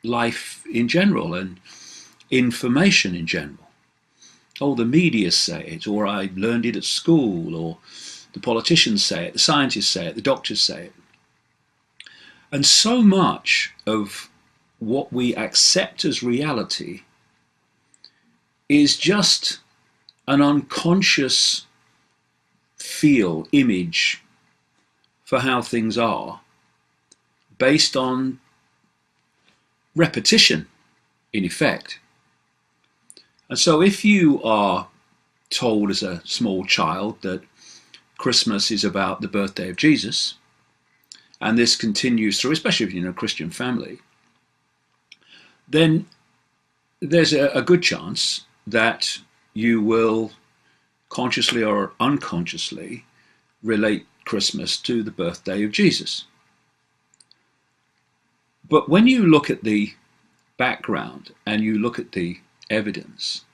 life in general and information in general. Oh, the media say it, or I learned it at school, or the politicians say it, the scientists say it, the doctors say it. And so much of what we accept as reality is just an unconscious feel, image for how things are, based on repetition, in effect. And so if you are told as a small child that Christmas is about the birthday of Jesus, and this continues through, especially if you're in a Christian family, then there's a good chance that you will consciously or unconsciously relate Christmas to the birthday of Jesus. But when you look at the background and you look at the evidence,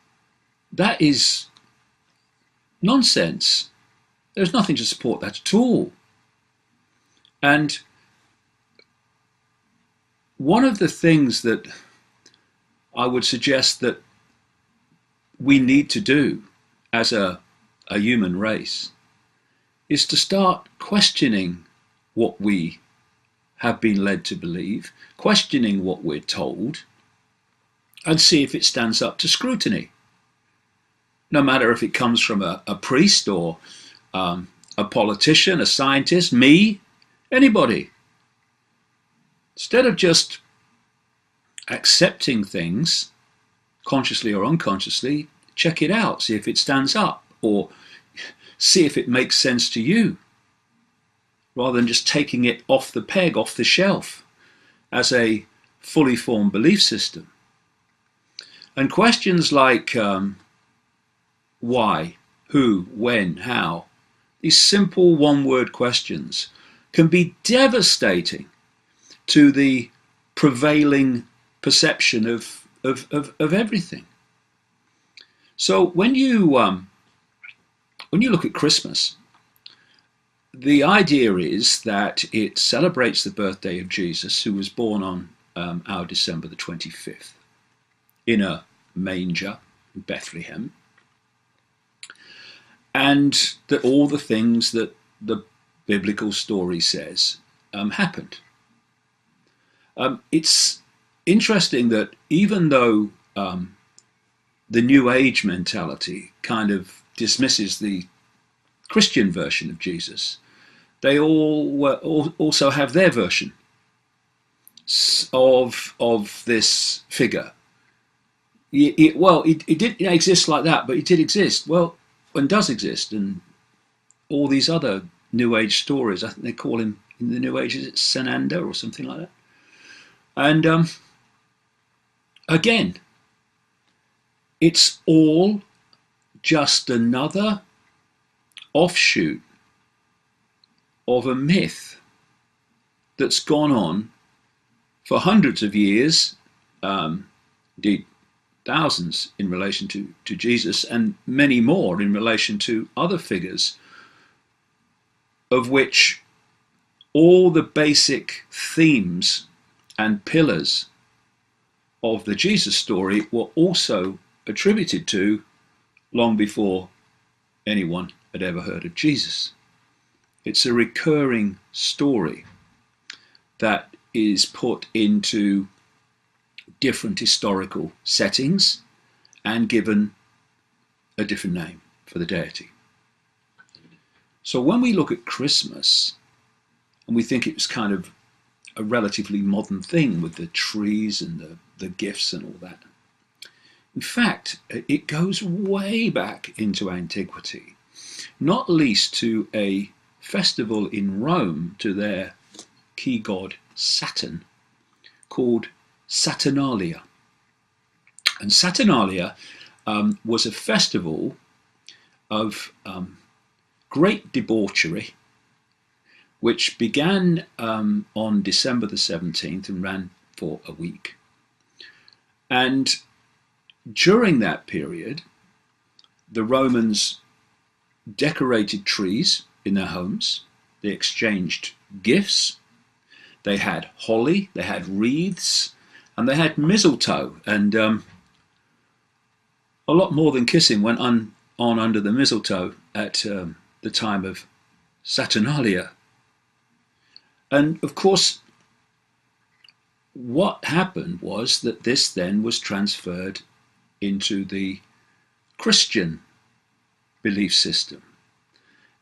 that is nonsense. There's nothing to support that at all. And one of the things that I would suggest that we need to do as a human race is to start questioning what we have been led to believe, questioning what we're told, and see if it stands up to scrutiny. No matter if it comes from a priest or a politician, a scientist, me, anybody. Instead of just accepting things, consciously or unconsciously, check it out, see if it stands up, or see if it makes sense to you, rather than just taking it off the peg, off the shelf, as a fully formed belief system. And questions like why, who, when, how, these simple one-word questions can be devastating to the prevailing perception of everything. So when you look at Christmas, the idea is that it celebrates the birthday of Jesus, who was born on our December the 25th in a manger in Bethlehem, and that all the things that the biblical story says happened. It's interesting that even though the New Age mentality kind of dismisses the Christian version of Jesus, they all also have their version of this figure. It didn't exist like that, but it did exist. Well, and does exist, and all these other New Age stories, I think they call him in the New Age, is it Sananda or something like that? And again, it's all just another offshoot of a myth that's gone on for hundreds of years, indeed thousands in relation to Jesus, and many more in relation to other figures, of which all the basic themes and pillars of the Jesus story were also attributed to long before anyone had ever heard of Jesus. It's a recurring story that is put into different historical settings and given a different name for the deity. So when we look at Christmas and we think it's kind of a relatively modern thing with the trees and the gifts and all that, in fact, it goes way back into antiquity, not least to a festival in Rome to their key god Saturn called Saturnalia. And Saturnalia was a festival of great debauchery, which began on December the 17th and ran for a week. And during that period, the Romans decorated trees in their homes, they exchanged gifts, they had holly, they had wreaths, and they had mistletoe, and a lot more than kissing went on under the mistletoe at the time of Saturnalia. And of course, what happened was that this then was transferred into the Christian belief system.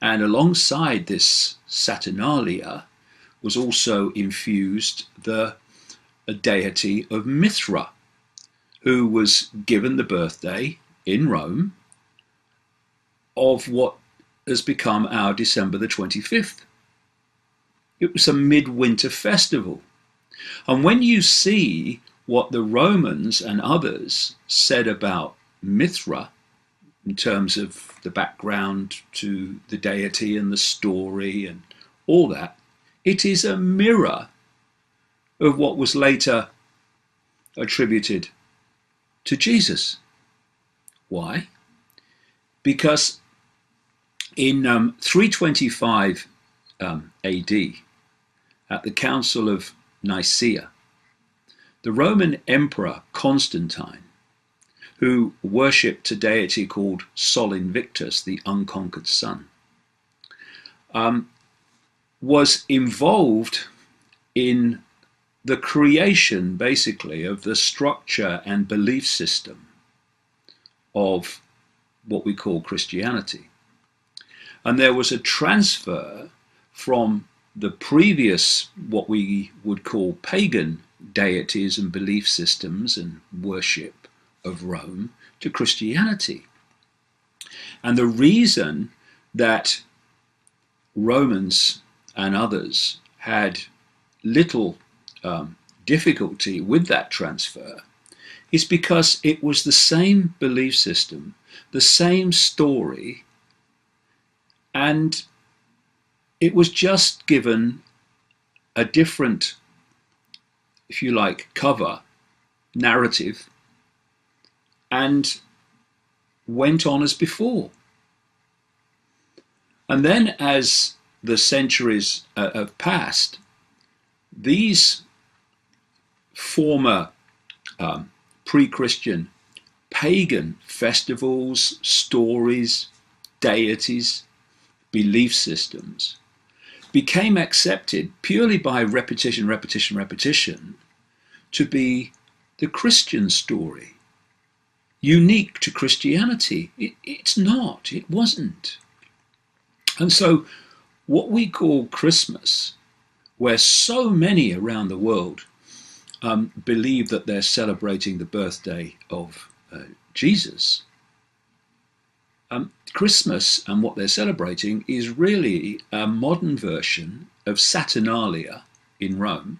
And alongside this Saturnalia was also infused the deity of Mithra, who was given the birthday in Rome of what has become our December the 25th. It was a midwinter festival. And when you see what the Romans and others said about Mithra, in terms of the background to the deity and the story and all that, it is a mirror of what was later attributed to Jesus. Why? Because in 325 AD, at the Council of Nicaea, the Roman Emperor Constantine, who worshipped a deity called Sol Invictus, the unconquered sun, was involved in the creation, basically, of the structure and belief system of what we call Christianity. And there was a transfer from the previous, what we would call pagan deities and belief systems and worship of Rome, to Christianity. And the reason that Romans and others had little difficulty with that transfer is because it was the same belief system, the same story, and it was just given a different, if you like, cover, narrative, and went on as before. And then as the centuries have passed, these former pre-Christian pagan festivals, stories, deities, belief systems became accepted purely by repetition to be the Christian story, unique to Christianity. It's not, it wasn't. And so what we call Christmas, where so many around the world believe that they're celebrating the birthday of Jesus, Christmas and what they're celebrating is really a modern version of Saturnalia in Rome,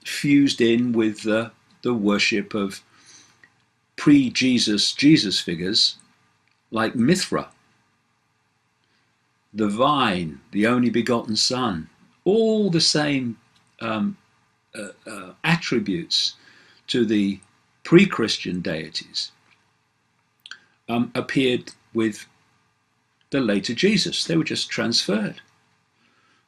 fused in with the worship of pre-Jesus figures like Mithra, the vine, the only begotten Son, all the same attributes to the pre-Christian deities appeared with the later Jesus. They were just transferred.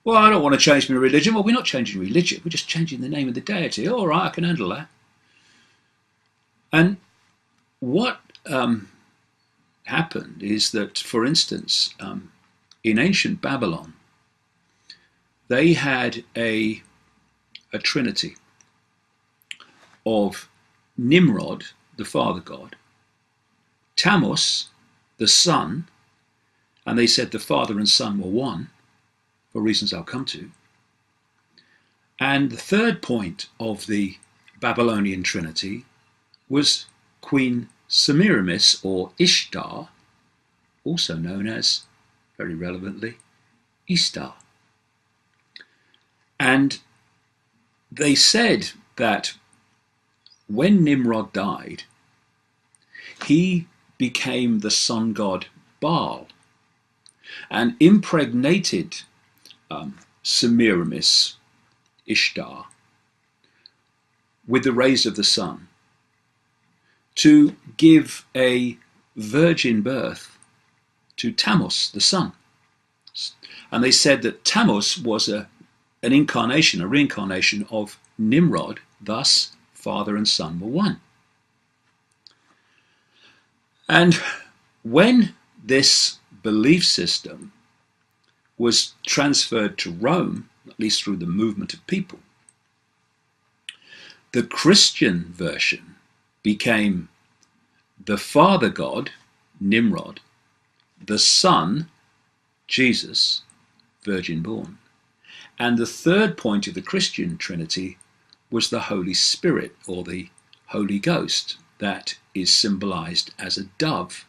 Well, I don't want to change my religion. Well, we're not changing religion. We're just changing the name of the deity. All right, I can handle that. And what happened is that, for instance, in ancient Babylon, they had a trinity of Nimrod, the father god, Tammuz, the son, and they said the father and son were one, for reasons I'll come to. And the third point of the Babylonian trinity was Queen Semiramis, or Ishtar, also known as, very relevantly, Istar. And they said that when Nimrod died, he became the sun god Baal and impregnated Semiramis, Ishtar, with the rays of the sun to give a virgin birth to Tammuz, the sun. And they said that Tammuz was a reincarnation of Nimrod, Thus, Father and Son were one. And when this belief system was transferred to Rome, at least through the movement of people, the Christian version became the Father God, Nimrod, the Son, Jesus, virgin born. And the third point of the Christian Trinity was the Holy Spirit, or the Holy Ghost, that is symbolized as a dove.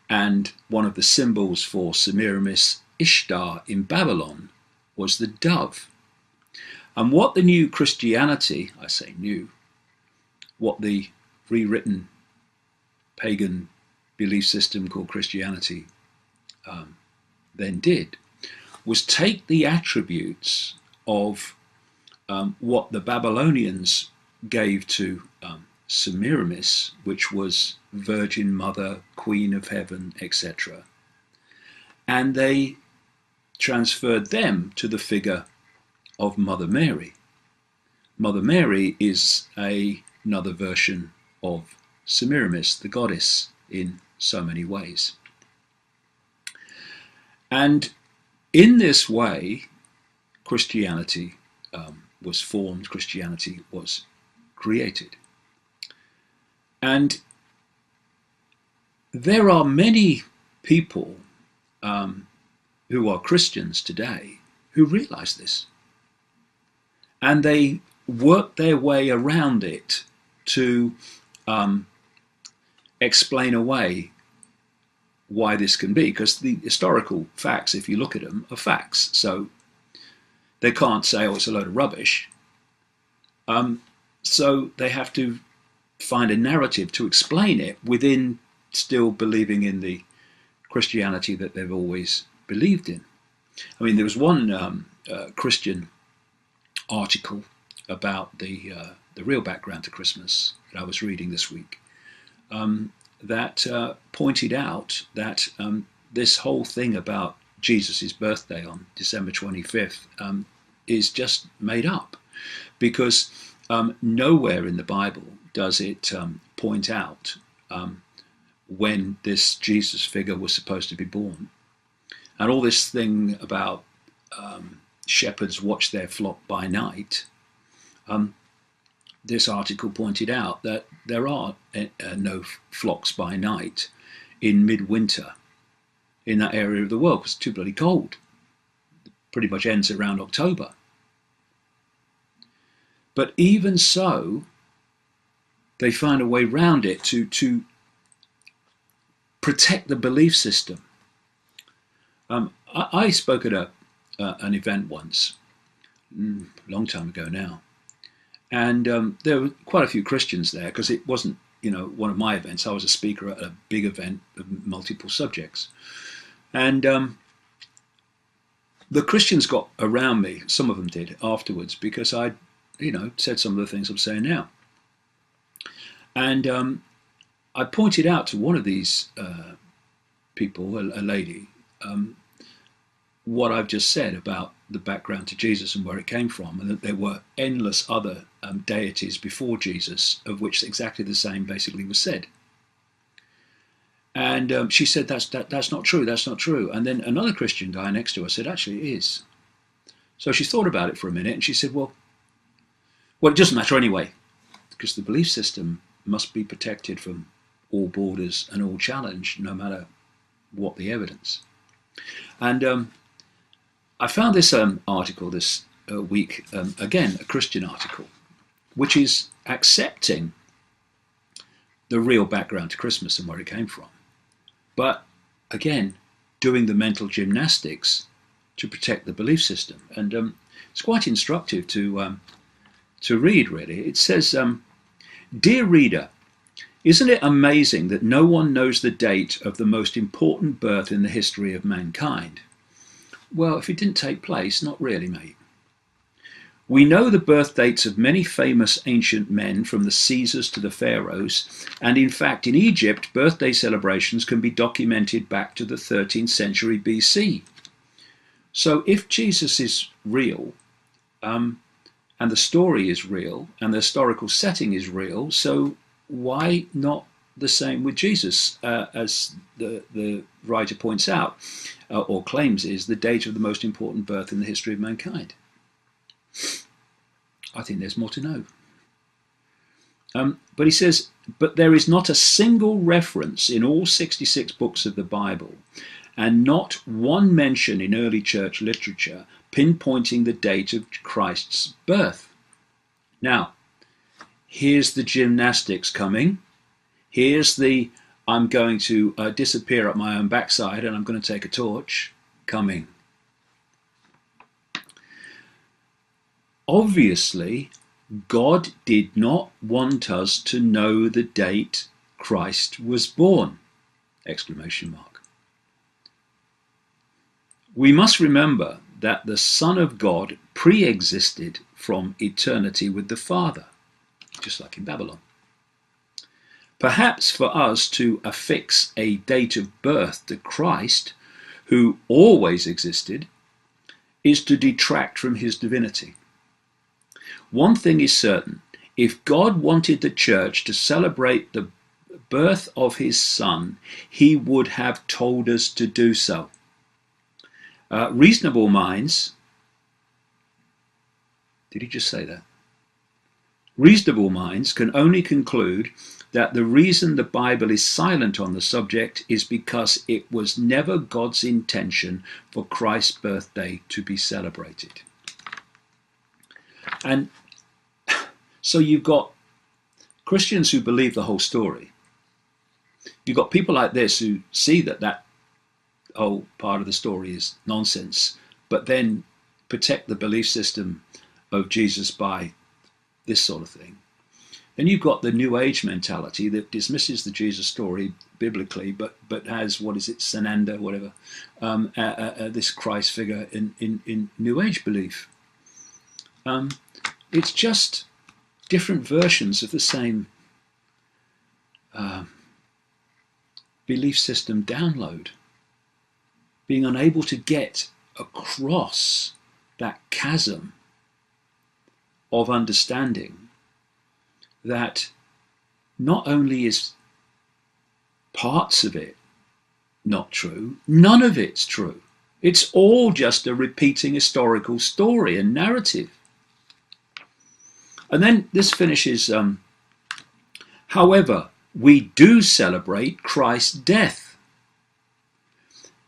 And one of the symbols for Semiramis Ishtar in Babylon was the dove. And what the new Christianity, I say new, what the rewritten pagan belief system called Christianity then did, was take the attributes of what the Babylonians gave to Semiramis, which was Virgin Mother, Queen of Heaven, etc., and they transferred them to the figure of Mother Mary. Mother Mary is another version of Semiramis, the goddess, in so many ways. And in this way, Christianity was formed, Christianity was created. And there are many people who are Christians today who realize this. And they work their way around it to explain away why this can be, because the historical facts, if you look at them, are facts. So they can't say, oh, it's a load of rubbish. So they have to find a narrative to explain it within still believing in the Christianity that they've always believed in. I mean, there was one Christian article about the real background to Christmas that I was reading this week that pointed out that this whole thing about Jesus' birthday on December 25th is just made up, because nowhere in the Bible does it point out when this Jesus figure was supposed to be born. And all this thing about shepherds watch their flock by night, this article pointed out that there are no flocks by night in midwinter in that area of the world, because it's too bloody cold. It pretty much ends around October. But even so, they find a way around it to protect the belief system. I spoke at an event once, a long time ago now, and there were quite a few Christians there, because it wasn't, one of my events. I was a speaker at a big event of multiple subjects, and the Christians got around me. Some of them did afterwards, because I, said some of the things I'm saying now, and I pointed out to one of these people, a lady, what I've just said about the background to Jesus and where it came from, and that there were endless other deities before Jesus, of which exactly the same basically was said. And she said, that's not true, that's not true. And then another Christian guy next to her said, actually it is. So she thought about it for a minute, and she said, well, it doesn't matter anyway, because the belief system must be protected from all borders and all challenge, no matter what the evidence. And I found this article this week, again, a Christian article, which is accepting the real background to Christmas and where it came from, but again, doing the mental gymnastics to protect the belief system. And it's quite instructive to read, really. It says, "Dear reader, isn't it amazing that no one knows the date of the most important birth in the history of mankind? Well, if it didn't take place, not really, mate. We know the birth dates of many famous ancient men, from the Caesars to the Pharaohs, and in fact in Egypt birthday celebrations can be documented back to the 13th century BC. So if Jesus is real, and the story is real, and the historical setting is real. So why not the same with Jesus? As the writer points out, or claims, is the date of the most important birth in the history of mankind. I think there's more to know. But he says, but there is not a single reference in all 66 books of the Bible, and not one mention in early church literature pinpointing the date of Christ's birth. Now, here's the gymnastics coming. Here's the I'm going to disappear up my own backside and I'm going to take a torch coming. Obviously, God did not want us to know the date Christ was born! Exclamation mark. We must remember that the Son of God pre-existed from eternity with the Father, just like in Babylon. Perhaps for us to affix a date of birth to Christ, who always existed, is to detract from his divinity. One thing is certain: if God wanted the church to celebrate the birth of his Son, he would have told us to do so. Reasonable minds, did he just say that? Reasonable minds can only conclude that the reason the Bible is silent on the subject is because it was never God's intention for Christ's birthday to be celebrated. And so you've got Christians who believe the whole story. You've got people like this who see that whole part of the story is nonsense, but then protect the belief system of Jesus by this sort of thing. Then you've got the New Age mentality that dismisses the Jesus story biblically, but has, what is it, Sananda, whatever, this Christ figure in New Age belief. It's just different versions of the same belief system download. Being unable to get across that chasm of understanding that not only is parts of it not true, none of it's true. It's all just a repeating historical story and narrative. And then this finishes, however, we do celebrate Christ's death.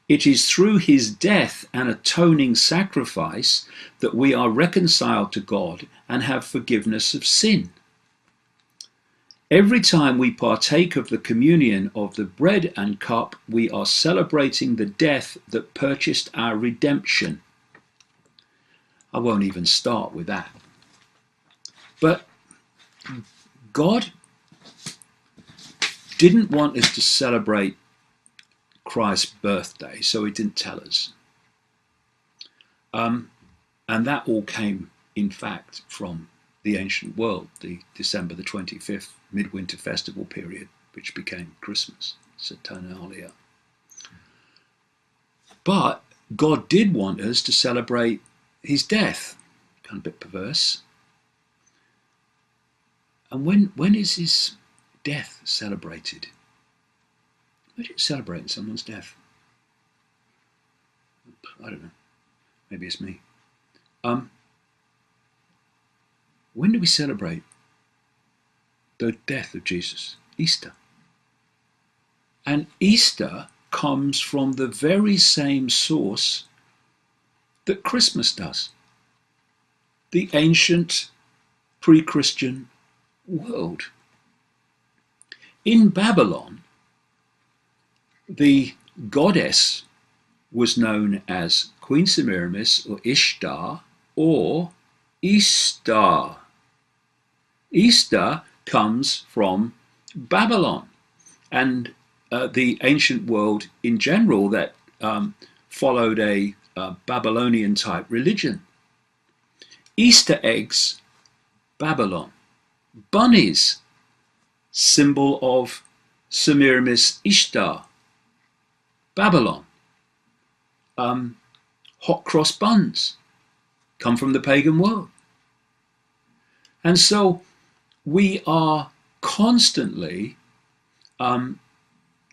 It is through his death and atoning sacrifice that we are reconciled to God and have forgiveness of sin. Every time we partake of the communion of the bread and cup, we are celebrating the death that purchased our redemption. I won't even start with that. But God didn't want us to celebrate Christ's birthday, so he didn't tell us. And that all came, in fact, from the ancient world, the December the 25th midwinter festival period, which became Christmas, Saturnalia. But God did want us to celebrate his death. Kind of a bit perverse. And when is his death celebrated? Imagine celebrating someone's death. I don't know. Maybe it's me. When do we celebrate the death of Jesus? Easter. And Easter comes from the very same source that Christmas does. The ancient pre-Christian world. In Babylon, the goddess was known as Queen Semiramis or Ishtar or Easter. Easter comes from Babylon and the ancient world in general that followed a Babylonian type religion. Easter eggs, Babylon. Bunnies, symbol of Semiramis Ishtar, Babylon. Hot cross buns come from the pagan world. And so we are constantly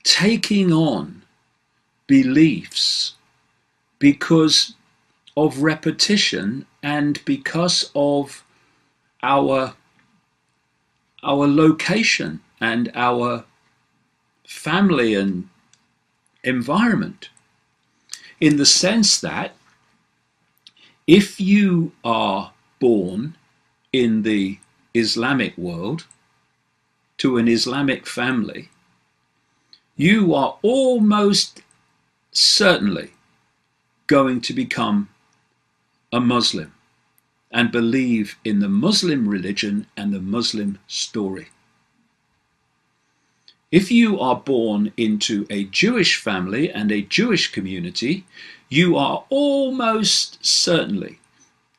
taking on beliefs because of repetition and because of our location and our family and environment, in the sense that if you are born in the Islamic world to an Islamic family, you are almost certainly going to become a Muslim and believe in the Muslim religion and the Muslim story. If you are born into a Jewish family and a Jewish community, you are almost certainly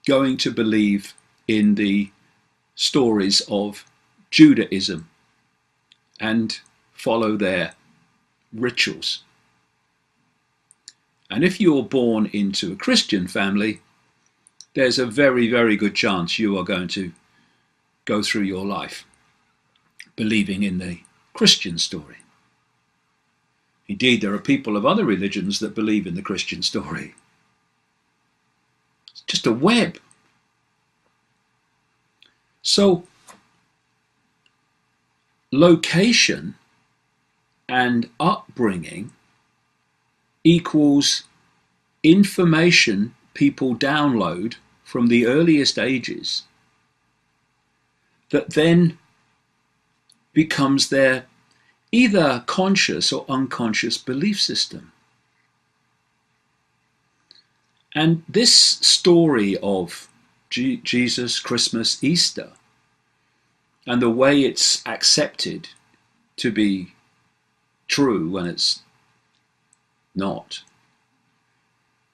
going to believe in the stories of Judaism and follow their rituals. And if you're born into a Christian family, there's a very, very good chance you are going to go through your life believing in the Christian story. Indeed, there are people of other religions that believe in the Christian story. It's just a web. So, location and upbringing equals information people download from the earliest ages that then becomes their either conscious or unconscious belief system. And this story of Jesus, Christmas, Easter, and the way it's accepted to be true when it's not,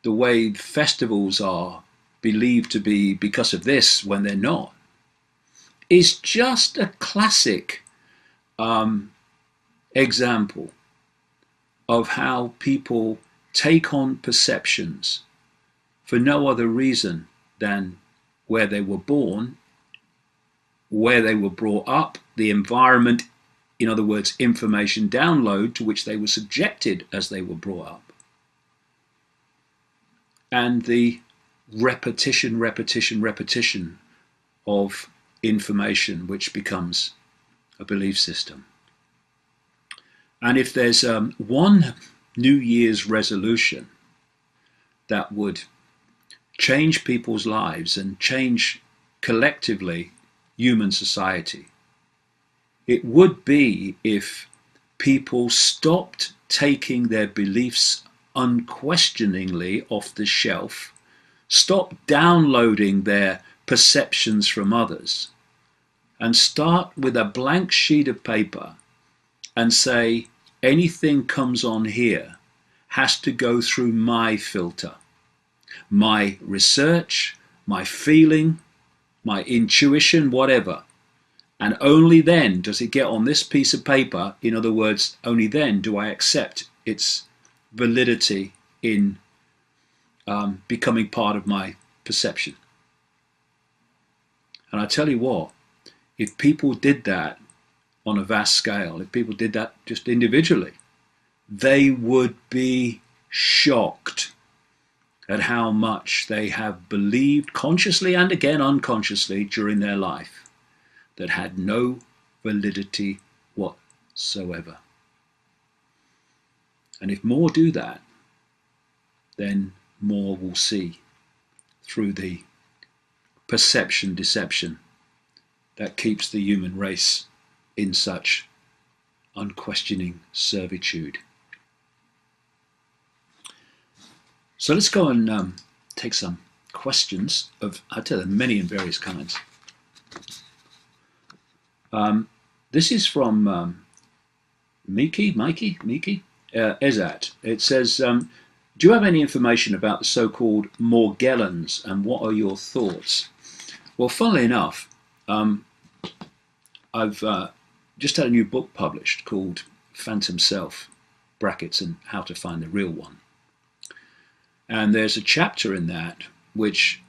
the way festivals are believed to be because of this when they're not, is just a classic example of how people take on perceptions for no other reason than where they were born, where they were brought up, the environment, in other words, information download to which they were subjected as they were brought up, and the repetition of information which becomes a belief system. And if there's one New Year's resolution that would change people's lives and change collectively human society, it would be if people stopped taking their beliefs unquestioningly off the shelf, stopped downloading their perceptions from others, and start with a blank sheet of paper and say, anything comes on here has to go through my filter, my research, my feeling, my intuition, whatever. And only then does it get on this piece of paper. In other words, only then do I accept its validity in becoming part of my perception. And I tell you what, if people did that on a vast scale, if people did that just individually, they would be shocked at how much they have believed consciously and again unconsciously during their life that had no validity whatsoever. And if more do that, then more will see through the perception deception that keeps the human race in such unquestioning servitude. So let's go and take some questions of, I tell you, many and various kinds. This is from Miki, Ezat. It says, do you have any information about the so-called Morgellons and what are your thoughts? Well, funnily enough, I've just had a new book published called Phantom Self, brackets, and How to Find the Real One. And there's a chapter in that which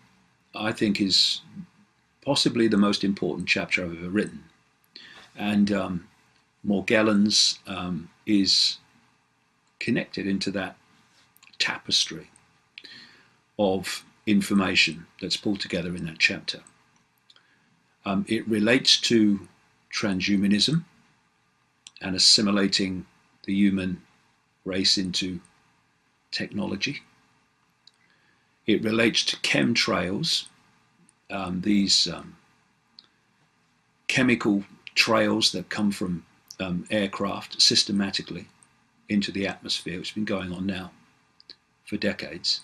I think is possibly the most important chapter I've ever written. And Morgellons is connected into that tapestry of information that's pulled together in that chapter. It relates to transhumanism and assimilating the human race into technology. It relates to chemtrails, these chemical trails that come from aircraft systematically into the atmosphere, which has been going on now for decades.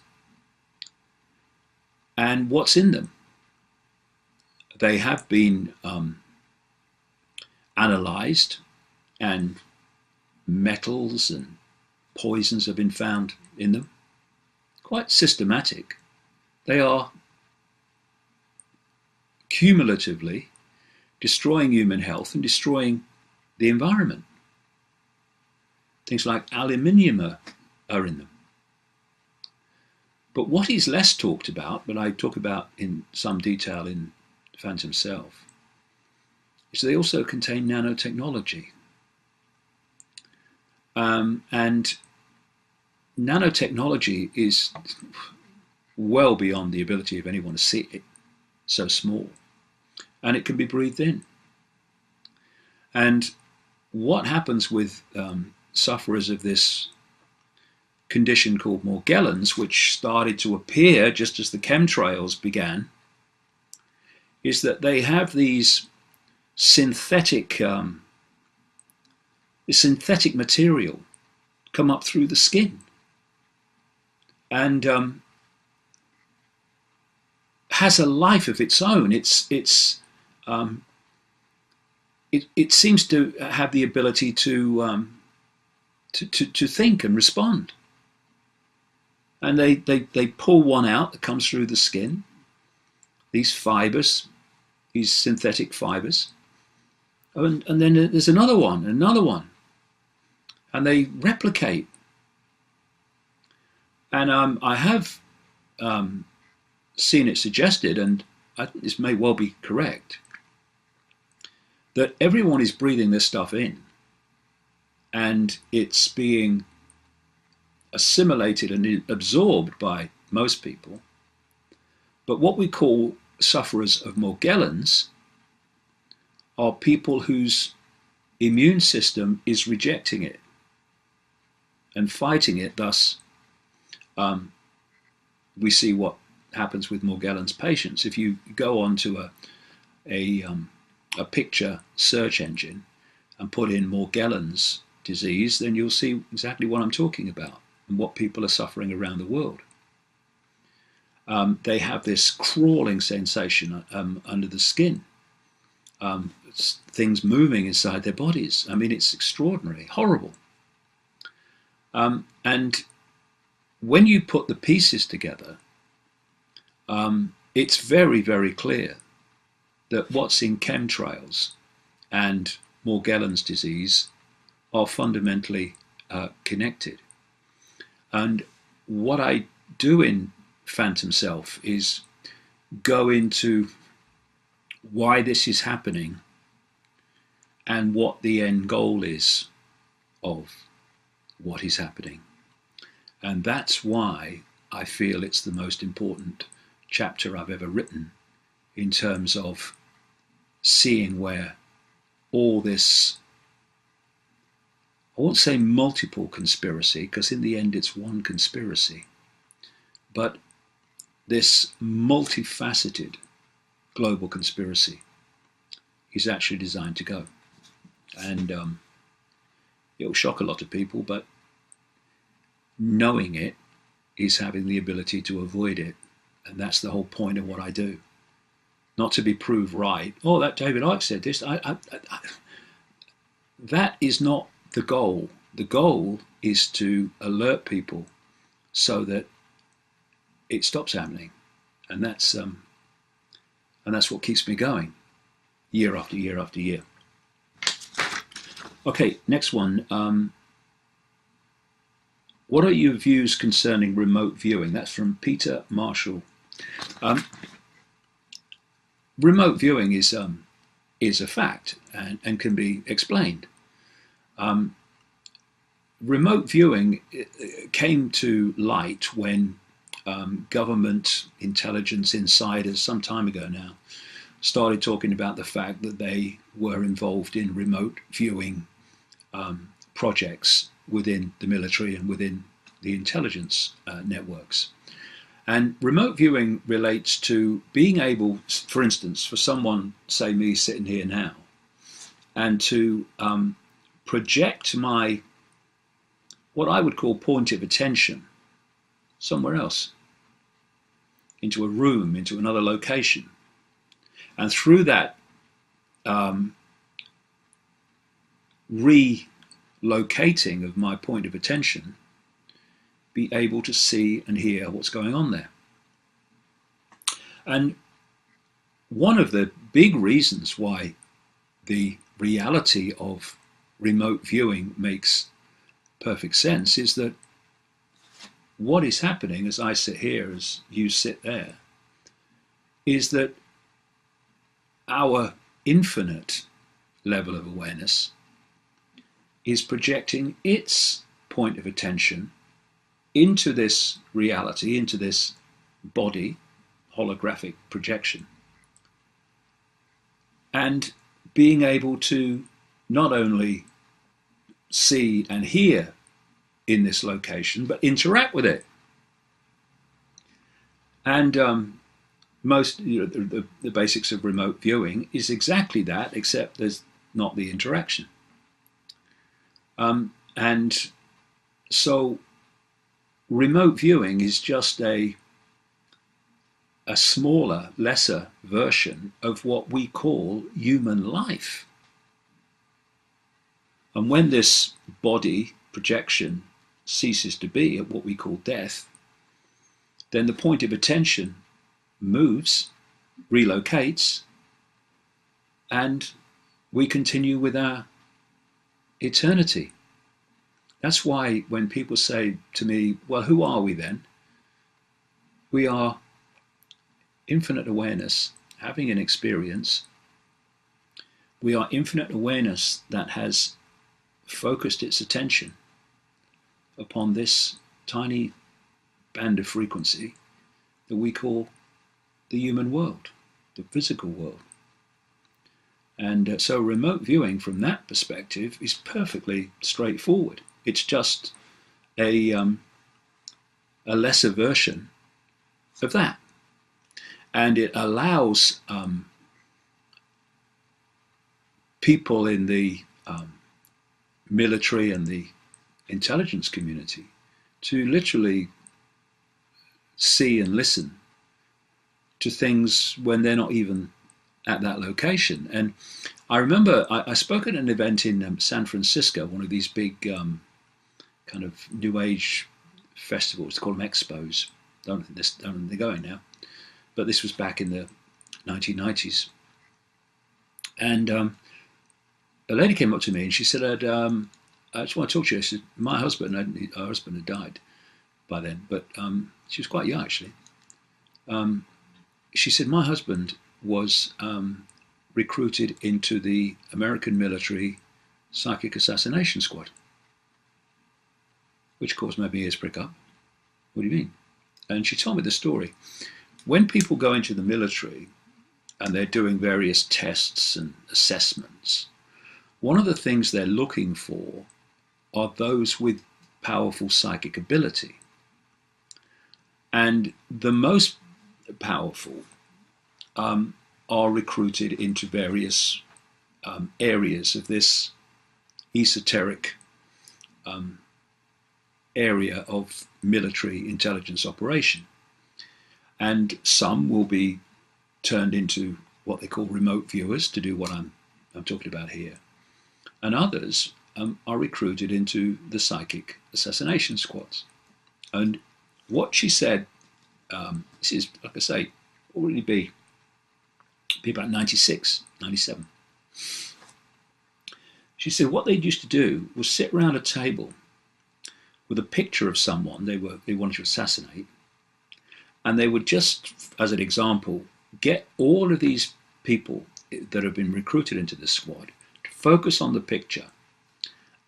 And what's in them? They have been analysed, and metals and poisons have been found in them. Quite systematic. They are cumulatively destroying human health and destroying the environment. Things like aluminium are in them. But what is less talked about, but I talk about in some detail in Phantom Self, is they also contain nanotechnology. And nanotechnology is well beyond the ability of anyone to see it, so small. And it can be breathed in. And what happens with sufferers of this condition called Morgellons, which started to appear just as the chemtrails began, is that they have these synthetic material come up through the skin and has a life of its own. It seems to have the ability to think and respond. And they pull one out that comes through the skin, these fibers, these synthetic fibers. And then there's another one, and they replicate. And I have seen it suggested, and I think this may well be correct, that everyone is breathing this stuff in, and it's being assimilated and absorbed by most people. But what we call sufferers of Morgellons are people whose immune system is rejecting it and fighting it. Thus, we see what happens with Morgellons patients. If you go onto a picture search engine and put in Morgellons disease, then you'll see exactly what I'm talking about and what people are suffering around the world. They have this crawling sensation under the skin, things moving inside their bodies. I mean, it's extraordinary, horrible. And when you put the pieces together, it's very, very clear that what's in chemtrails and Morgellons disease are fundamentally connected. And what I do in Phantom Self is go into why this is happening and what the end goal is of what is happening. And that's why I feel it's the most important chapter I've ever written in terms of seeing where all this, I won't say multiple conspiracy, because in the end it's one conspiracy, but this multifaceted global conspiracy is actually designed to go. And it'll shock a lot of people, but knowing it is having the ability to avoid it. And that's the whole point of what I do. Not to be proved right. Oh, that David Icke said this. That is not the goal. The goal is to alert people so that it stops happening. And that's what keeps me going year after year after year. Okay, next one. What are your views concerning remote viewing? That's from Peter Marshall. remote viewing is a fact and can be explained. Um, Remote viewing came to light when government intelligence insiders, some time ago now, started talking about the fact that they were involved in remote viewing projects within the military and within the intelligence networks. And remote viewing relates to being able, for instance, for someone, say me sitting here now, and to project my, what I would call point of attention, somewhere else, into a room, into another location. And through that relocating of my point of attention, be able to see and hear what's going on there. And one of the big reasons why the reality of remote viewing makes perfect sense is that what is happening as I sit here, as you sit there, is that our infinite level of awareness is projecting its point of attention into this reality, into this body, holographic projection, and being able to not only see and hear in this location, but interact with it. And most, the basics of remote viewing is exactly that, except there's not the interaction. And so remote viewing is just a smaller, lesser version of what we call human life. And when this body projection ceases to be at what we call death, then the point of attention moves, relocates, and we continue with our eternity. That's why when people say to me, well, who are we then? We are infinite awareness, having an experience. We are infinite awareness that has focused its attention upon this tiny band of frequency that we call the human world, the physical world. And so remote viewing from that perspective is perfectly straightforward. It's just a lesser version of that. And it allows people in the military and the intelligence community to literally see and listen to things when they're not even at that location. And I remember I spoke at an event in San Francisco, one of these big kind of New Age festivals, call them expos. Don't think they're going now. But this was back in the 1990s. And a lady came up to me and she said, I just want to talk to you. She said, our husband had died by then, but she was quite young actually. She said, my husband was recruited into the American military psychic assassination squad, which caused my ears prick up. What do you mean? And she told me the story. When people go into the military and they're doing various tests and assessments, one of the things they're looking for are those with powerful psychic ability. And the most powerful are recruited into various areas of this esoteric area of military intelligence operation. And some will be turned into what they call remote viewers to do what I'm talking about here. And others are recruited into the psychic assassination squads. And what she said, this is, like I say, what would it be about 96, 97. She said what they used to do was sit around a table with a picture of someone they wanted to assassinate, and they would just, as an example, get all of these people that have been recruited into this squad to focus on the picture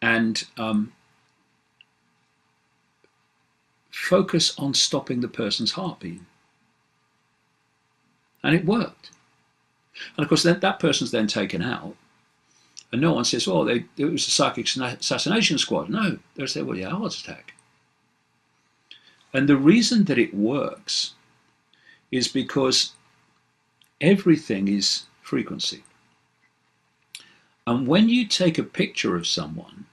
and focus on stopping the person's heartbeat. And it worked. And of course, that person's then taken out. And no one says, oh, it was a psychic assassination squad. No, they say, well, yeah, heart attack. And the reason that it works is because everything is frequency. And when you take a picture of someone,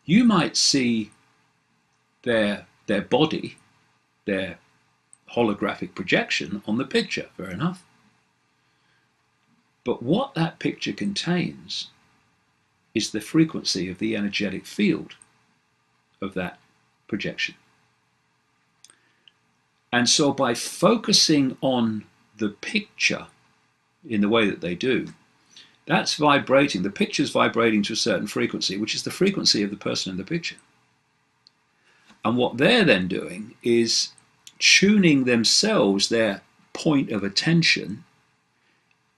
you might see their body, their holographic projection on the picture, fair enough. But what that picture contains is the frequency of the energetic field of that projection. And so by focusing on the picture in the way that they do, that's vibrating, the picture's vibrating to a certain frequency, which is the frequency of the person in the picture. And what they're then doing is tuning themselves, their point of attention,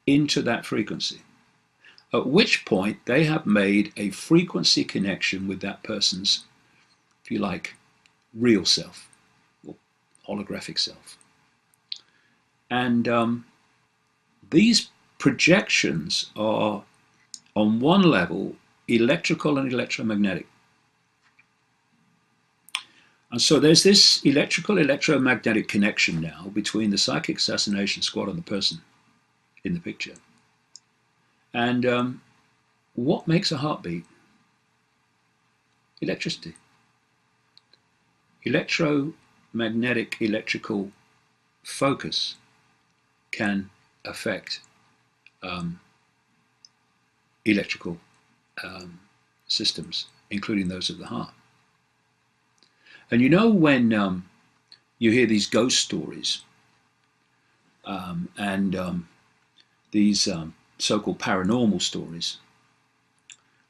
into that frequency. At which point they have made a frequency connection with that person's, if you like, real self or holographic self. And these projections are, on one level, electrical and electromagnetic. And so there's this electrical electromagnetic connection now between the psychic assassination squad and the person in the picture. And what makes a heartbeat? Electricity. Electromagnetic electrical focus can affect electrical systems, including those of the heart. And you know, when you hear these ghost stories and these so-called paranormal stories,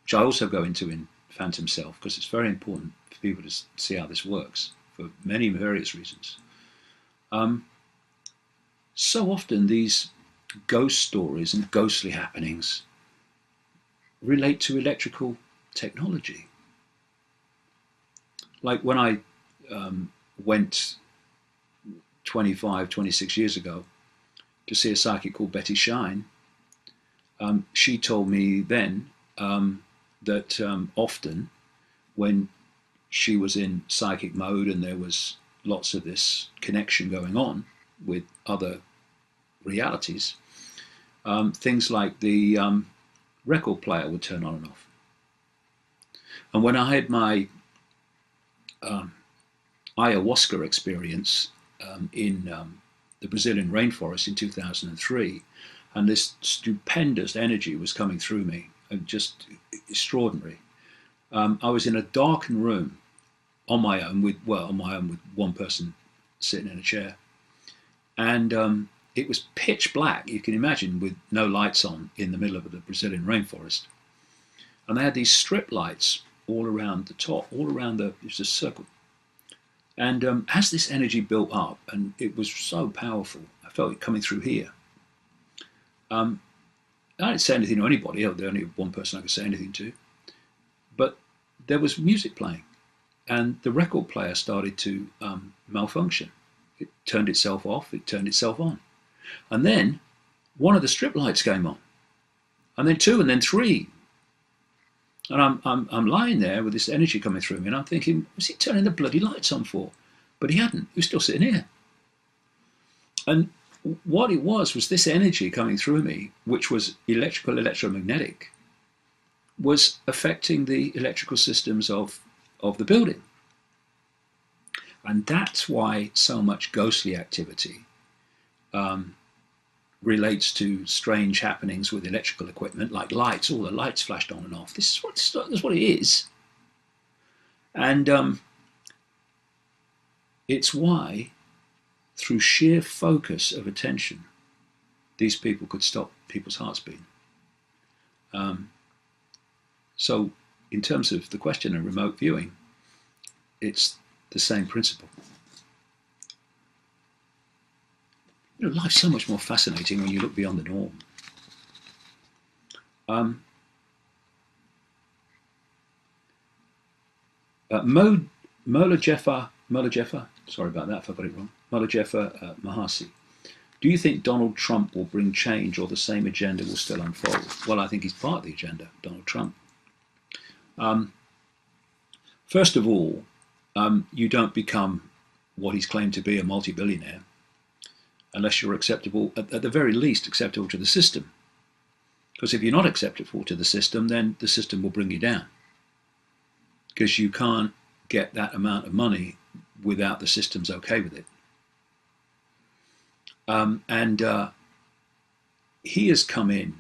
which I also go into in Phantom Self, because it's very important for people to see how this works for many various reasons. So often these ghost stories and ghostly happenings relate to electrical technology. Like when I went 25, 26 years ago to see a psychic called Betty Shine, she told me then that often when she was in psychic mode and there was lots of this connection going on with other realities, things like the record player would turn on and off. And when I had my ayahuasca experience in the Brazilian rainforest in 2003, and this stupendous energy was coming through me, just extraordinary. I was in a darkened room on my own with one person sitting in a chair, and it was pitch black, you can imagine, with no lights on in the middle of the Brazilian rainforest. And they had these strip lights all around the top, all around it was a circle. And as this energy built up, and it was so powerful, I felt it coming through here. I didn't say anything to anybody, there was only one person I could say anything to. But there was music playing, and the record player started to malfunction. It turned itself off, it turned itself on. And then one of the strip lights came on, and then two, and then three. And I'm lying there with this energy coming through me, and I'm thinking, was he turning the bloody lights on for? But he hadn't. He was still sitting here. And what it was this energy coming through me, which was electrical, electromagnetic, was affecting the electrical systems of the building. And that's why so much ghostly activity relates to strange happenings with electrical equipment, like lights. All the lights flashed on and off. This is what it is. And it's why, through sheer focus of attention, these people could stop people's hearts beating. So in terms of the question of remote viewing, it's the same principle. You know, life's so much more fascinating when you look beyond the norm. Um, Mola Jeffer, sorry about that if I got it wrong, Mola Jeffer Mahasi. Do you think Donald Trump will bring change or the same agenda will still unfold? Well, I think he's part of the agenda, Donald Trump. First of all, you don't become what he's claimed to be, a multi-billionaire, unless you're acceptable, at the very least, acceptable to the system. Because if you're not acceptable to the system, then the system will bring you down. Because you can't get that amount of money without the system's okay with it. And he has come in.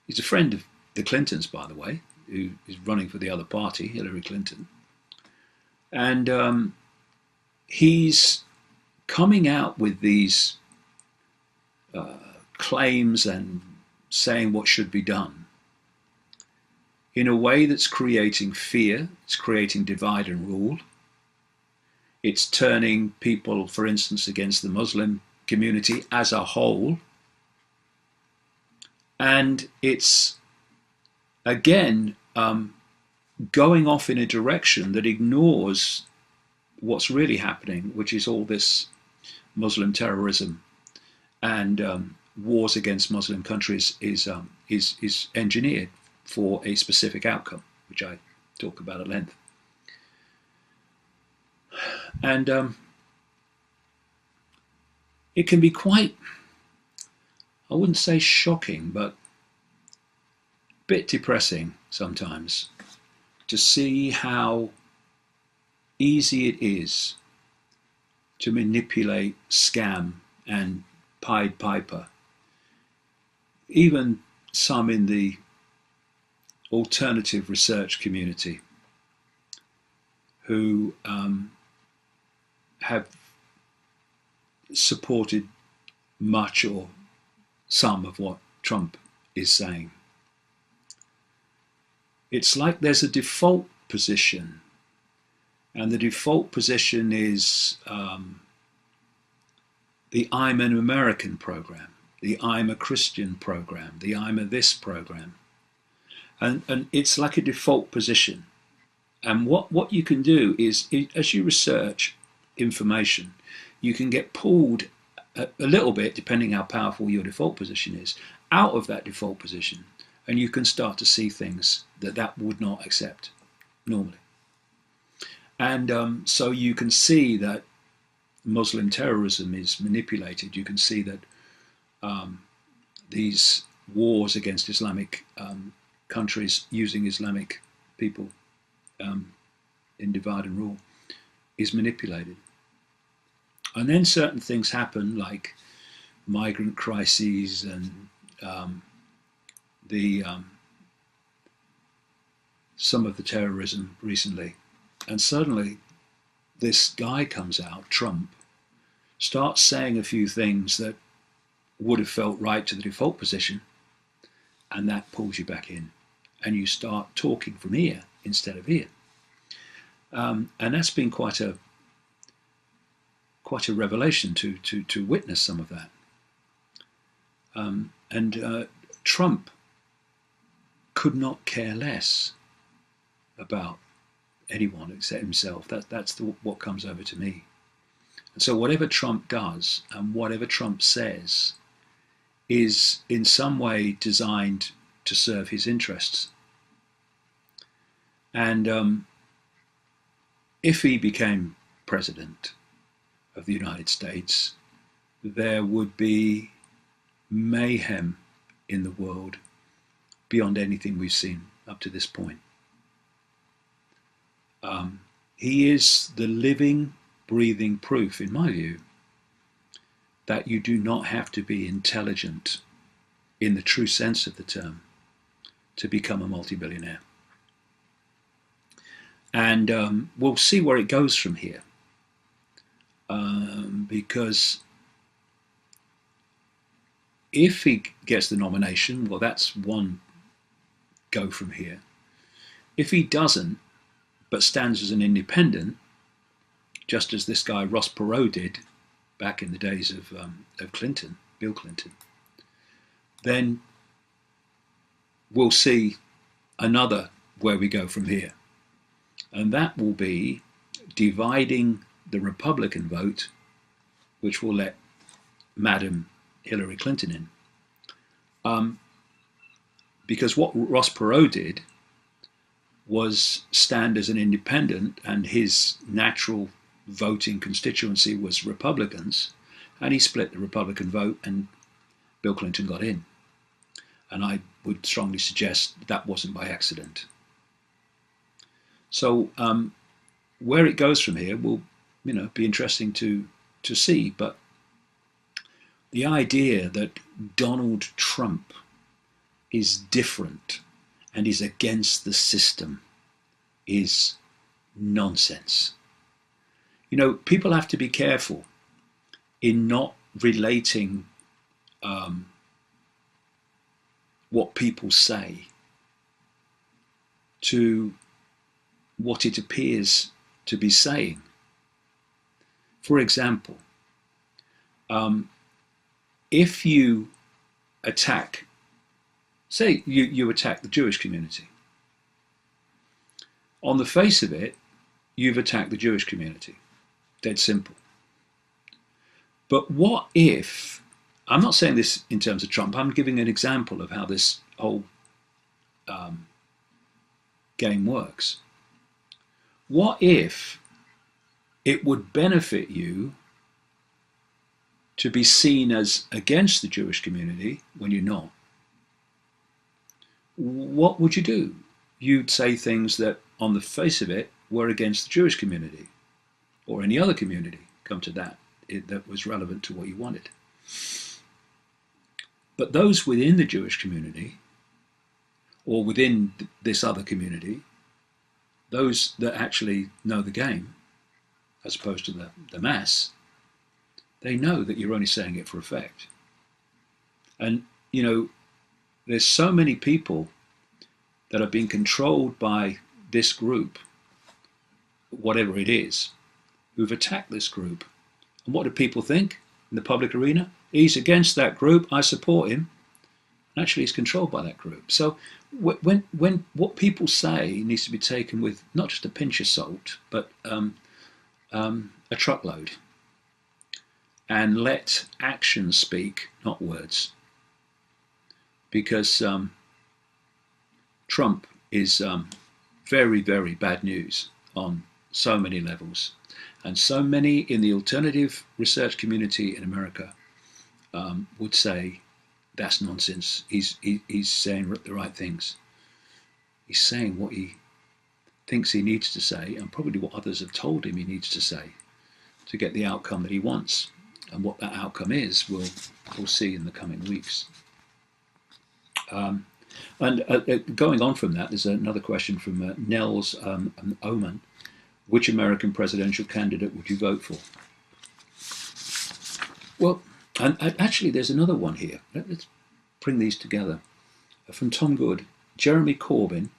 He's a friend of the Clintons, by the way, who is running for the other party, Hillary Clinton. And he's coming out with these claims and saying what should be done in a way that's creating fear, it's creating divide and rule. It's turning people, for instance, against the Muslim community as a whole. And it's, again, going off in a direction that ignores what's really happening, which is all this Muslim terrorism and wars against Muslim countries is engineered for a specific outcome, which I talk about at length. And it can be quite, I wouldn't say shocking, but a bit depressing sometimes to see how easy it is to manipulate, scam, and Pied Piper. Even some in the alternative research community who have supported much or some of what Trump is saying. It's like there's a default position, and the default position is the I'm an American program, the I'm a Christian program, the I'm a this program. And it's like a default position. And what you can do is, as you research information, you can get pulled a little bit, depending how powerful your default position is, out of that default position. And you can start to see things that would not accept normally. And so you can see that Muslim terrorism is manipulated. You can see that these wars against Islamic countries using Islamic people in divide and rule is manipulated. And then certain things happen, like migrant crises and some of the terrorism recently. And suddenly this guy comes out, Trump, starts saying a few things that would have felt right to the default position, and that pulls you back in. And you start talking from here instead of here. And that's been quite a revelation to witness some of that. And Trump could not care less about anyone except himself. That's what comes over to me. And so whatever Trump does and whatever Trump says is in some way designed to serve his interests. And if he became president of the United States, there would be mayhem in the world beyond anything we've seen up to this point. He is the living, breathing proof, in my view, that you do not have to be intelligent in the true sense of the term to become a multi-billionaire. And we'll see where it goes from here. Because if he gets the nomination, well, that's one go from here. If he doesn't, but stands as an independent, just as this guy Ross Perot did back in the days of Clinton, Bill Clinton, then we'll see another where we go from here. And that will be dividing the Republican vote, which will let Madam Hillary Clinton in. Because what Ross Perot did was stand as an independent, and his natural voting constituency was Republicans, and he split the Republican vote, and Bill Clinton got in. And I would strongly suggest that wasn't by accident. So where it goes from here will, be interesting to see. But the idea that Donald Trump is different and is against the system is nonsense. People have to be careful in not relating what people say to what it appears to be saying. For example, if you attack, say you attack the Jewish community, on the face of it, you've attacked the Jewish community. Dead simple. But what if, I'm not saying this in terms of Trump, I'm giving an example of how this whole game works. What if it would benefit you to be seen as against the Jewish community when you're not? What would you do? You'd say things that on the face of it were against the Jewish community or any other community, come to that, that was relevant to what you wanted. But those within the Jewish community or within this other community, those that actually know the game, as opposed to the mass, they know that you're only saying it for effect. And, there's so many people that are being controlled by this group, whatever it is, who've attacked this group. And what do people think in the public arena? He's against that group, I support him. Actually, he's controlled by that group. So when what people say needs to be taken with not just a pinch of salt, but a truckload. And let actions speak, not words. Because Trump is very, very bad news on so many levels. And so many in the alternative research community in America would say, that's nonsense. He's saying the right things. He's saying what he thinks he needs to say, and probably what others have told him he needs to say to get the outcome that he wants. And what that outcome is, we'll see in the coming weeks. And going on from that, there's another question from Nels Oman. Which American presidential candidate would you vote for? Well, and actually there's another one here. Let's bring these together. From Tom Good, Jeremy Corbyn,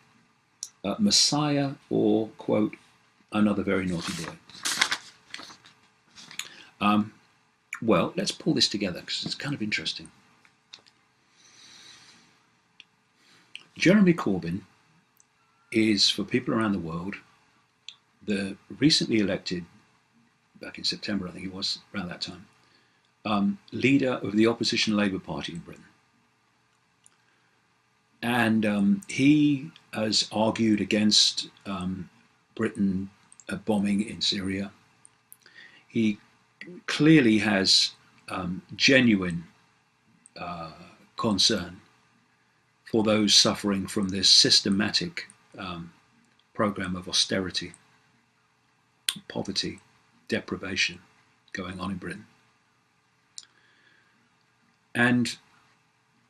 Messiah, or, quote, another very naughty boy. Well, let's pull this together because it's kind of interesting. Jeremy Corbyn is, for people around the world, the recently elected, back in September I think it was, around that time, leader of the opposition Labour Party in Britain. And he has argued against Britain bombing in Syria. He clearly has genuine concern for those suffering from this systematic program of austerity, poverty, deprivation going on in Britain. And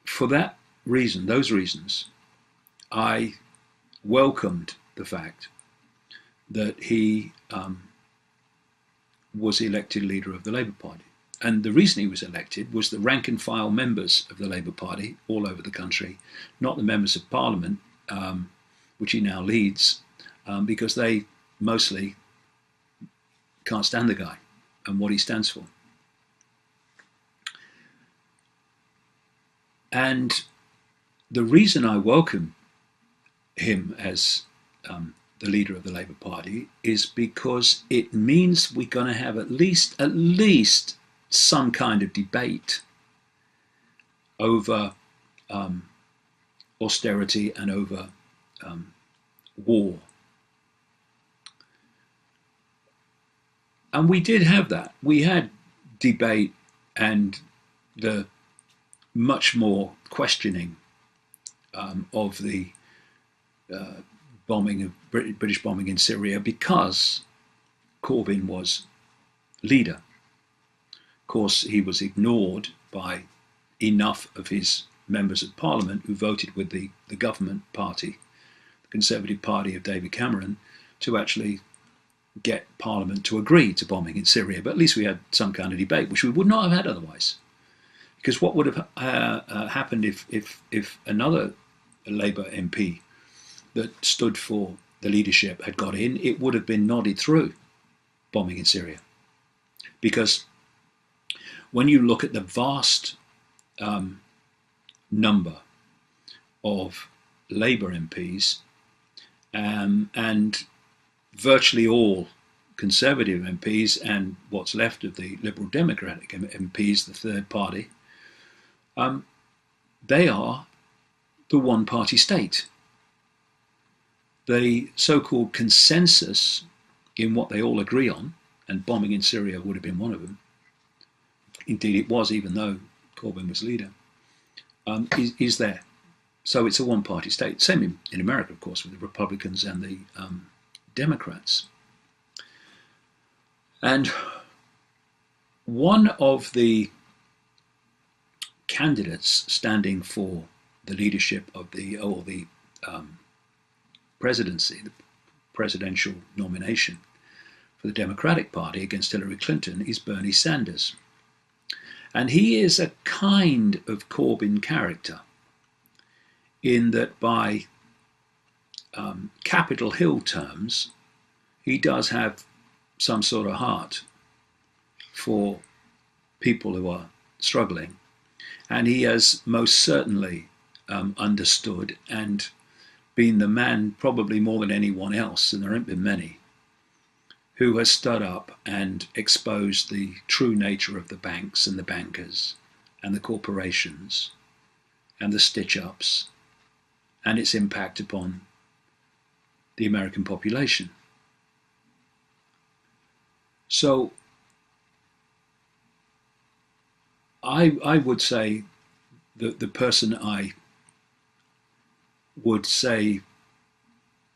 for that reason, those reasons, I welcomed the fact that he was elected leader of the Labour Party. And the reason he was elected was the rank and file members of the Labour Party all over the country, not the members of Parliament, which he now leads, because they mostly can't stand the guy and what he stands for. And the reason I welcome him as the leader of the Labour Party is because it means we're going to have at least some kind of debate over austerity and over war. And we did have that. We had debate and the much more questioning of the British bombing in Syria because Corbyn was leader. Of course, he was ignored by enough of his members of Parliament who voted with the government party, the Conservative Party of David Cameron, to actually get Parliament to agree to bombing in Syria. But at least we had some kind of debate, which we would not have had otherwise. Because what would have happened if another Labour MP that stood for the leadership had got in, it would have been nodded through bombing in Syria. Because when you look at the vast number of Labour MPs and virtually all Conservative MPs and what's left of the Liberal Democratic MPs, the third party, they are the one-party state. The so-called consensus in what they all agree on, and bombing in Syria would have been one of them, indeed it was, even though Corbyn was leader, is there. So it's a one-party state. Same in America, of course, with the Republicans and the Democrats. And one of the candidates standing for the leadership of the presidency, the presidential nomination for the Democratic Party against Hillary Clinton is Bernie Sanders. And he is a kind of Corbyn character in that by Capitol Hill terms, he does have some sort of heart for people who are struggling. And he has most certainly understood and been the man, probably more than anyone else, and there haven't been many, who has stood up and exposed the true nature of the banks and the bankers and the corporations and the stitch-ups and its impact upon the American population. So I would say that the person I would say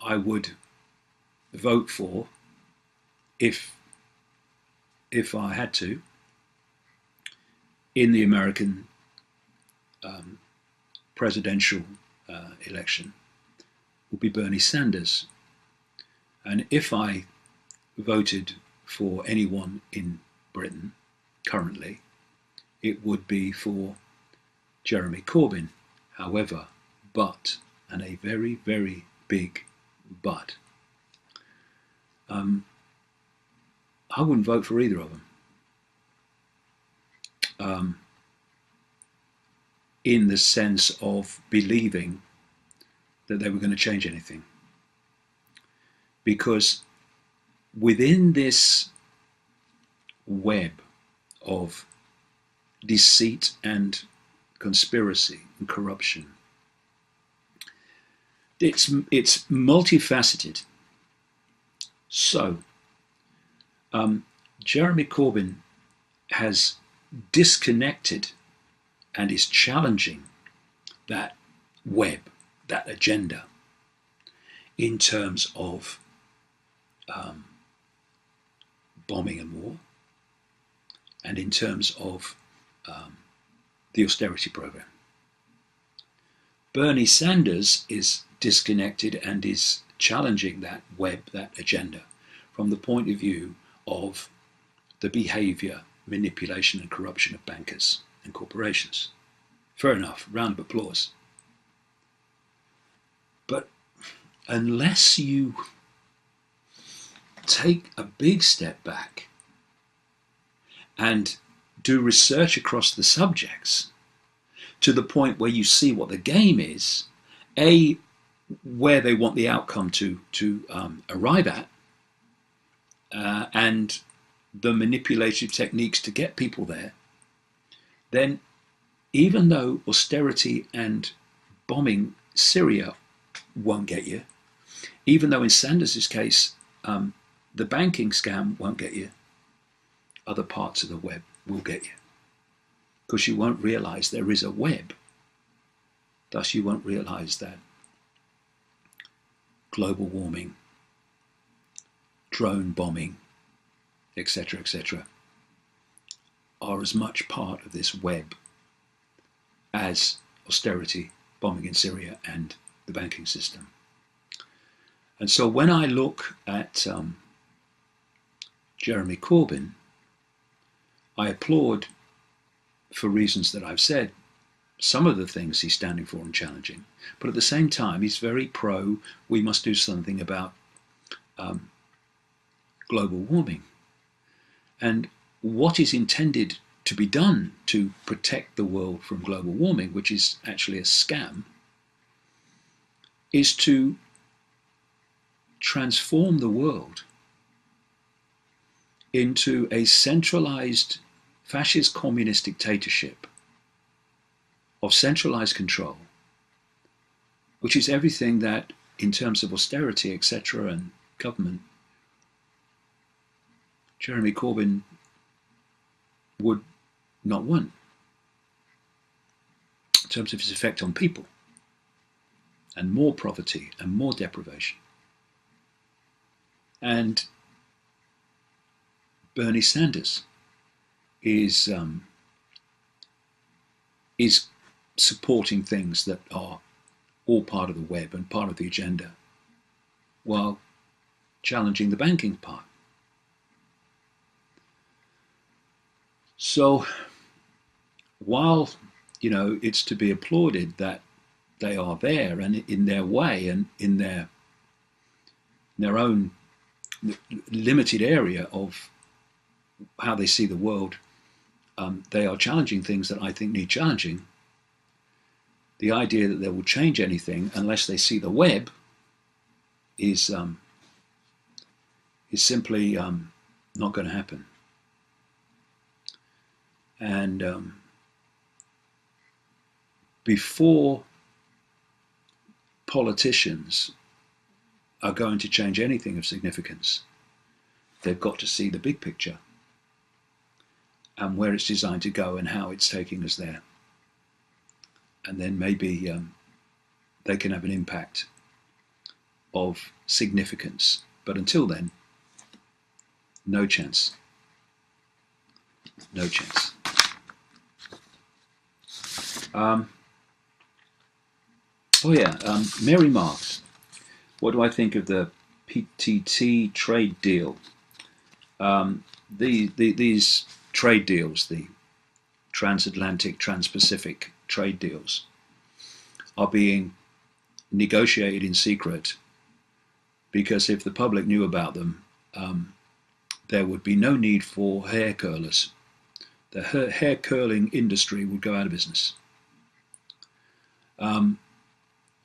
I would vote for if I had to in the American presidential election would be Bernie Sanders. And if I voted for anyone in Britain currently, it would be for Jeremy Corbyn. However, but, and a very, very big but, I wouldn't vote for either of them. In the sense of believing that they were going to change anything. Because within this web of deceit and conspiracy and corruption, it's multifaceted. So, Jeremy Corbyn has disconnected and is challenging that web, that agenda, in terms of bombing and war, and in terms of the austerity program. Bernie Sanders is disconnected and is challenging that web, that agenda, from the point of view of the behaviour, manipulation and corruption of bankers and corporations. Fair enough, round of applause. But unless you take a big step back and do research across the subjects, to the point where you see what the game is, A, where they want the outcome to arrive at, and the manipulative techniques to get people there, then even though austerity and bombing Syria won't get you, even though in Sanders' case the banking scam won't get you, other parts of the web will get you. Because you won't realize there is a web. Thus you won't realize that global warming, drone bombing, etc., etc., are as much part of this web as austerity, bombing in Syria, and the banking system. And so when I look at Jeremy Corbyn, I applaud, for reasons that I've said, some of the things he's standing for and challenging. But at the same time, he's very pro, we must do something about global warming. And what is intended to be done to protect the world from global warming, which is actually a scam, is to transform the world into a centralized fascist communist dictatorship of centralized control, which is everything that, in terms of austerity, etc., and government, Jeremy Corbyn would not want, in terms of its effect on people, and more poverty and more deprivation. And Bernie Sanders is supporting things that are all part of the web and part of the agenda, while challenging the banking part. So while, you know, it's to be applauded that they are there and in their way and in their own limited area of how they see the world, they are challenging things that I think need challenging. The idea that they will change anything unless they see the web is simply not going to happen. And before politicians are going to change anything of significance, they've got to see the big picture and where it's designed to go and how it's taking us there. And then maybe they can have an impact of significance. But until then, no chance. No chance. Mary Marks. What do I think of the PTT trade deal? These trade deals, the transatlantic, trans-Pacific trade deals, are being negotiated in secret, because if the public knew about them, there would be no need for hair curlers. The hair curling industry would go out of business.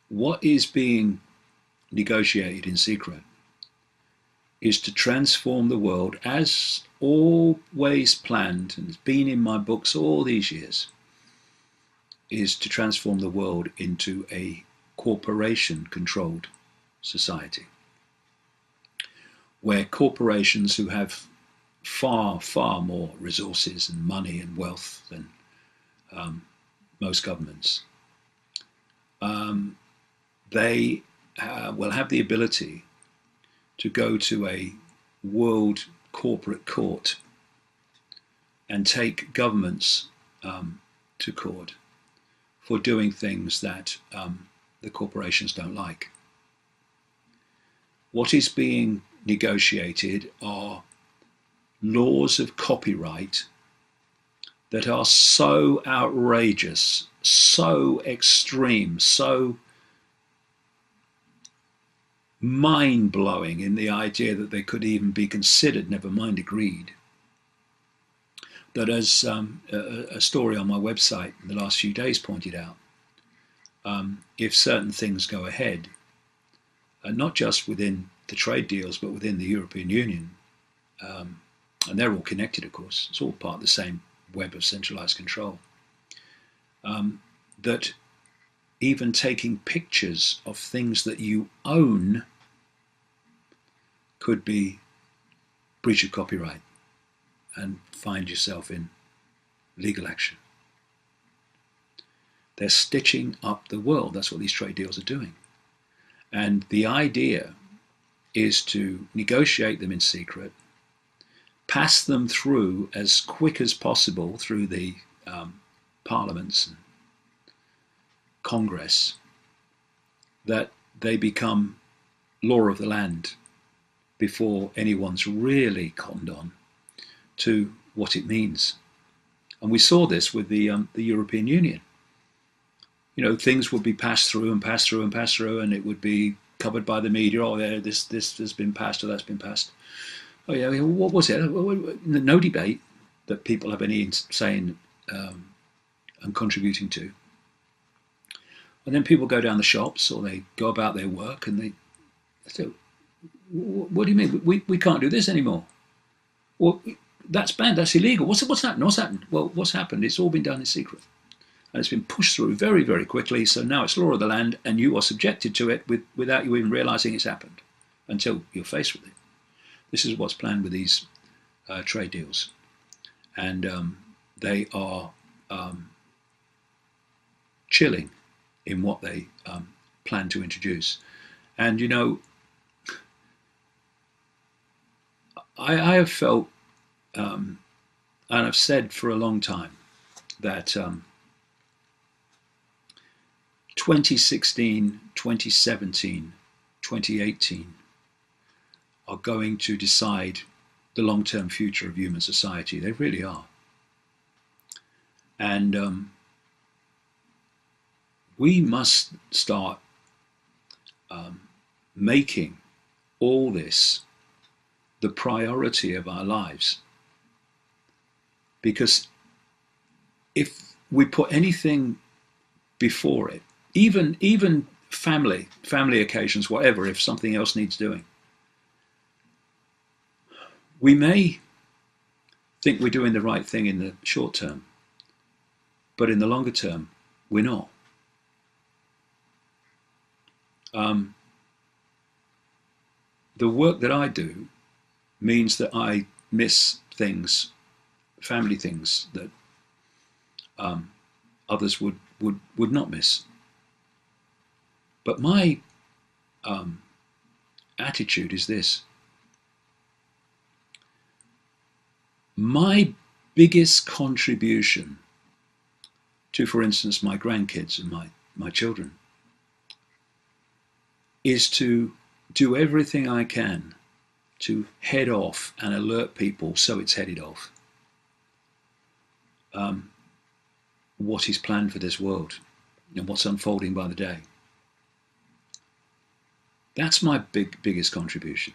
What is being negotiated in secret is to transform the world, as always planned, and it's been in my books all these years, is to transform the world into a corporation-controlled society, where corporations who have far, far more resources and money and wealth than most governments, they will have the ability to go to a world corporate court and take governments to court for doing things that the corporations don't like. What is being negotiated are laws of copyright that are so outrageous, so extreme, so mind-blowing in the idea that they could even be considered, never mind agreed, that, as a story on my website in the last few days pointed out, if certain things go ahead, not just within the trade deals, but within the European Union, and they're all connected, of course, it's all part of the same web of centralized control, that even taking pictures of things that you own could be breach of copyright and find yourself in legal action. They're stitching up the world. That's what these trade deals are doing. And the idea is to negotiate them in secret, pass them through as quick as possible through the parliaments and Congress, that they become law of the land before anyone's really conned on to what it means. And we saw this with the European Union. You know, things would be passed through and passed through and passed through, and it would be covered by the media. Oh, yeah, this has been passed or that's been passed. Oh, yeah, what was it? No debate that people have any saying and contributing to. And then people go down the shops or they go about their work and they say, what do you mean? We can't do this anymore. Well, that's banned, that's illegal. What's happened? What's happened? Well, what's happened? It's all been done in secret. And it's been pushed through very, very quickly. So now it's law of the land and you are subjected to it without you even realizing it's happened until you're faced with it. This is what's planned with these trade deals. And they are chilling in what they plan to introduce. And, you know, I have felt, and I've said for a long time, that 2016, 2017, 2018 are going to decide the long-term future of human society. They really are. And we must start making all this the priority of our lives. Because if we put anything before it, even family occasions, whatever, if something else needs doing, we may think we're doing the right thing in the short term, but in the longer term, we're not. The work that I do means that I miss things, family things that others would not miss. But my attitude is this. My biggest contribution to, for instance, my grandkids and my children is to do everything I can to head off and alert people so it's headed off what is planned for this world and what's unfolding by the day. That's my biggest contribution,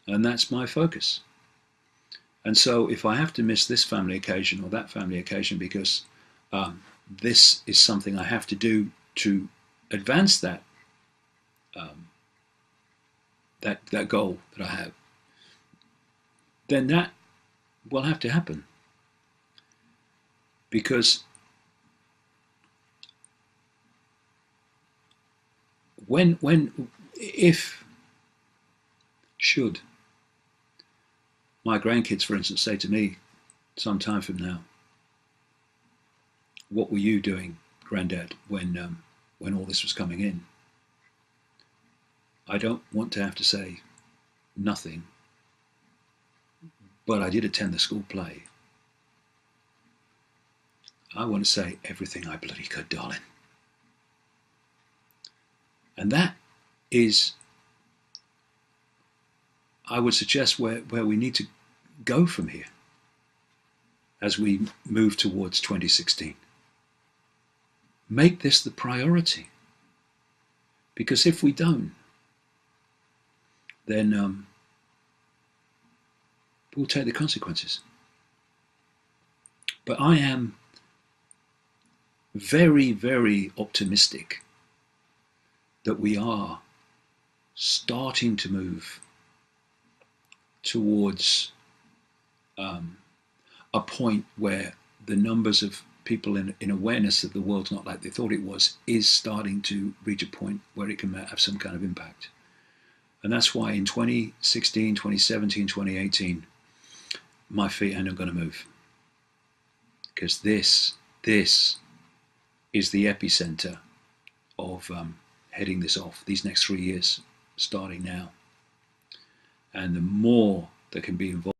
and that's my focus. And so if I have to miss this family occasion or that family occasion because this is something I have to do to advance that that goal that I have, then that will have to happen. Because should my grandkids, for instance, say to me some time from now, what were you doing, Granddad, when all this was coming in? I don't want to have to say nothing, but I did attend the school play. I want to say everything I bloody could, darling. And that is, I would suggest, where we need to go from here as we move towards 2016. Make this the priority. Because if we don't, then we'll take the consequences. But I am very, very optimistic that we are starting to move towards a point where the numbers of people in awareness that the world's not like they thought it was is starting to reach a point where it can have some kind of impact. And that's why in 2016, 2017, 2018, my feet are not going to move. Because this is the epicenter of heading this off, these next 3 years, starting now. And the more that can be involved